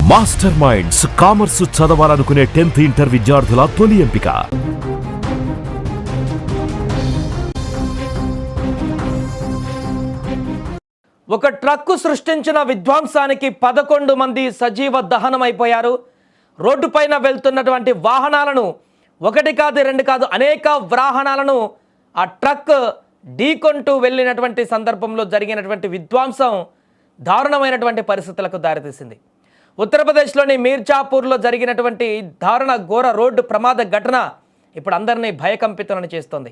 Master minds commerce చదవాలనుకునే 10th inter విద్యార్థుల తొలి ఎంపిక. ఒక ట్రక్కు సృష్టించిన విధ్వంసానికి 11 మంది సజీవ దహనమైపోయారు. రోడ్డుపైన వెళ్తున్నటువంటి వాహనాలను ఒకటి కాదు రెండు కాదు అనేక వాహనాలను ఆ ట్రక్ ఢీకొంటూ వెళ్ళినటువంటి సందర్భంలో జరిగినటువంటి విధ్వంసం దారుణమైనటువంటి పరిస్థితులకు దారితీసింది. ఉత్తరప్రదేశ్లోని మీర్జాపూర్లో జరిగినటువంటి దారుణ ఘోర రోడ్డు ప్రమాద ఘటన ఇప్పుడు అందరినీ భయకంపితులను చేస్తోంది.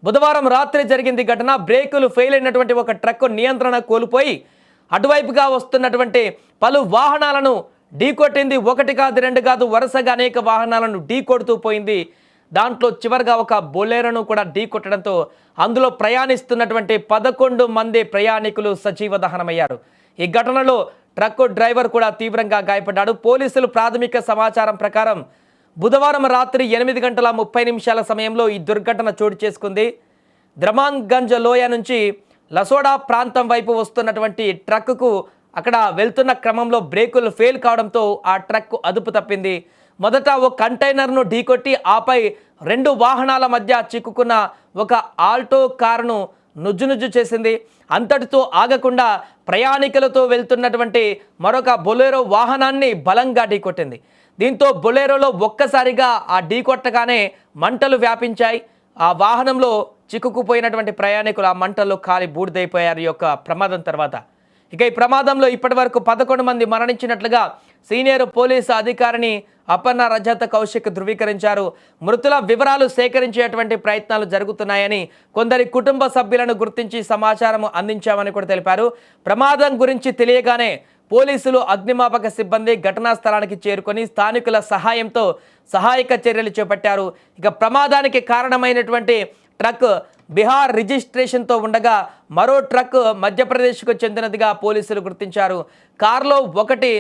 బుధవారం రాత్రి జరిగింది ఘటన. బ్రేకులు ఫెయిల్ అయినటువంటి ఒక ట్రక్ నియంత్రణ కోల్పోయి అటువైపుగా వస్తున్నటువంటి పలు వాహనాలను ఢీకొట్టింది. ఒకటి కాదు రెండు కాదు వరుసగా అనేక వాహనాలను ఢీకొడుతూ పోయింది. దాంట్లో చివరిగా ఒక బొలెరోను కూడా ఢీకొట్టడంతో అందులో ప్రయాణిస్తున్నటువంటి 11 మంది ప్రయాణికులు సజీవ దహనమయ్యారు. ఈ ఘటనలో ట్రక్కు డ్రైవర్ కూడా తీవ్రంగా గాయపడ్డాడు. పోలీసులు ప్రాథమిక సమాచారం ప్రకారం బుధవారం రాత్రి 8:30 సమయంలో ఈ దుర్ఘటన చోటు చేసుకుంది. ద్రమాన్గంజ్ లోయ నుంచి లసోడా ప్రాంతం వైపు వస్తున్నటువంటి ట్రక్కుకు అక్కడ వెళ్తున్న క్రమంలో బ్రేకులు ఫెయిల్ కావడంతో ఆ ట్రక్ అదుపు తప్పింది. మొదట ఒక కంటైనర్ను ఢీకొట్టి ఆపై 2 వాహనాల మధ్య చిక్కుకున్న ఒక ఆల్టో కారును నుజ్జునుజ్జు చేసింది. అంతటితో ఆగకుండా ప్రయాణికులతో వెళ్తున్నటువంటి మరొక బొలెరో వాహనాన్ని బలంగా ఢీకొట్టింది. దీంతో బొలెరోలో ఒక్కసారిగా ఆ ఢీకొట్టగానే మంటలు వ్యాపించాయి. ఆ వాహనంలో చిక్కుకుపోయినటువంటి ప్రయాణికులు ఆ మంటల్లో కాలి బూడిదైపోయారు ఈ యొక్క ప్రమాదం తర్వాత. ఇక ఈ ప్రమాదంలో ఇప్పటివరకు 11 మంది మరణించినట్లుగా సీనియర్ పోలీసు అధికారిని అపర్ణ రజత్ కౌశిక్ ధృవీకరించారు. మృతుల వివరాలు సేకరించేటువంటి ప్రయత్నాలు జరుగుతున్నాయని, కొందరి కుటుంబ సభ్యులను గుర్తించి సమాచారం అందించామని కూడా తెలిపారు. ప్రమాదం గురించి తెలియగానే పోలీసులు అగ్నిమాపక సిబ్బంది ఘటనా స్థలానికి చేరుకొని స్థానికుల సహాయంతో సహాయక చర్యలు చేపట్టారు. ఇక ప్రమాదానికి కారణమైనటువంటి ట్రక్ బీహార్ రిజిస్ట్రేషన్తో ఉండగా మరో ట్రక్ మధ్యప్రదేశ్కు చెందినదిగా పోలీసులు గుర్తించారు. కారులో ఒకటి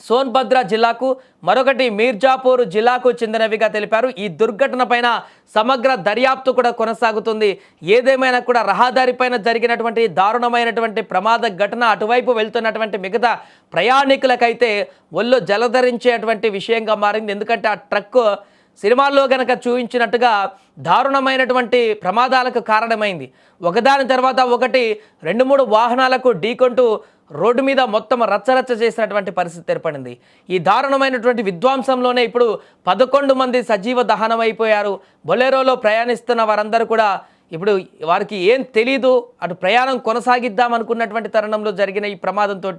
సోన్భద్ర జిల్లాకు మరొకటి మీర్జాపూర్ జిల్లాకు చెందినవిగా తెలిపారు. ఈ దుర్ఘటన పైన సమగ్ర దర్యాప్తు కూడా కొనసాగుతుంది. ఏదేమైనా కూడా రహదారిపైన జరిగినటువంటి దారుణమైనటువంటి ప్రమాద ఘటన అటువైపు వెళ్తున్నటువంటి మిగతా ప్రయాణికులకైతే ఒళ్ళు జలధరించేటువంటి విషయంగా మారింది. ఎందుకంటే ఆ ట్రక్ సినిమాల్లో కనుక చూపించినట్టుగా దారుణమైనటువంటి ప్రమాదాలకు కారణమైంది. ఒకదాని తర్వాత ఒకటి 2-3 వాహనాలకు ఢీకొంటూ రోడ్డు మీద మొత్తం రచ్చరచ్చ చేసినటువంటి పరిస్థితి ఏర్పడింది. ఈ దారుణమైనటువంటి విధ్వంసంలోనే ఇప్పుడు 11 మంది సజీవ దహనమైపోయారు. బొలెరోలో ప్రయాణిస్తున్న వారందరూ కూడా ఇప్పుడు వారికి ఏం తెలీదు, అటు ప్రయాణం కొనసాగిద్దాం అనుకున్నటువంటి తరుణంలో జరిగిన ఈ ప్రమాదంతో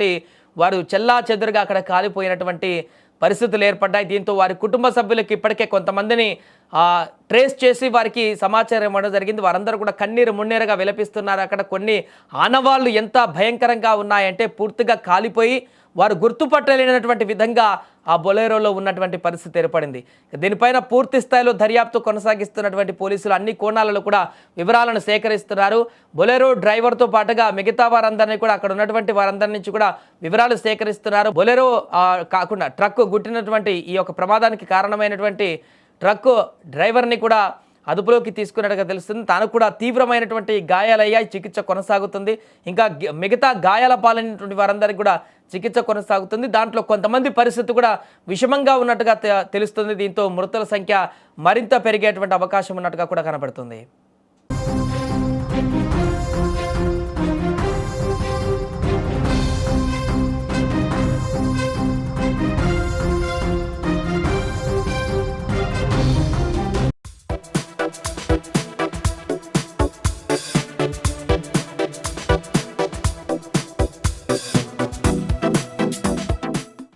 వారు చెల్లా చెదురుగా అక్కడ కాలిపోయినటువంటి పరిస్థితులు ఏర్పడ్డాయి. దీంతో వారి కుటుంబ సభ్యులకు ఇప్పటికే కొంతమందిని ట్రేస్ చేసి వారికి సమాచారం ఇవ్వడం జరిగింది. వారందరూ కూడా కన్నీరు మున్నీరుగా విలపిస్తున్నారు. అక్కడ కొన్ని ఆనవాళ్ళు ఎంత భయంకరంగా ఉన్నాయంటే పూర్తిగా కాలిపోయి వారు గుర్తుపట్టలేనటువంటి విధంగా ఆ బొలెరోలో ఉన్నటువంటి పరిస్థితి ఏర్పడింది. దీనిపైన పూర్తి స్థాయిలో దర్యాప్తు కొనసాగిస్తున్నటువంటి పోలీసులు అన్ని కోణాలలో కూడా వివరాలను సేకరిస్తున్నారు. బొలెరో డ్రైవర్తో పాటుగా మిగతా వారందరినీ కూడా అక్కడ ఉన్నటువంటి వారందరి నుంచి కూడా వివరాలు సేకరిస్తున్నారు. బొలెరో కాకుండా ట్రక్ గుట్టినటువంటి ఈ యొక్క ప్రమాదానికి కారణమైనటువంటి ట్రక్ డ్రైవర్ని కూడా అదుపులోకి తీసుకున్నట్టుగా తెలుస్తుంది. తాను కూడా తీవ్రమైనటువంటి గాయాలయ్యాయి, చికిత్స కొనసాగుతుంది. ఇంకా మిగతా గాయాల పాలైనటువంటి వారందరికీ కూడా చికిత్స కొనసాగుతుంది. దాంట్లో కొంతమంది పరిస్థితి కూడా విషమంగా ఉన్నట్టుగా తెలుస్తుంది. దీంతో మృతుల సంఖ్య మరింత పెరిగేటువంటి అవకాశం ఉన్నట్టుగా కూడా కనబడుతుంది.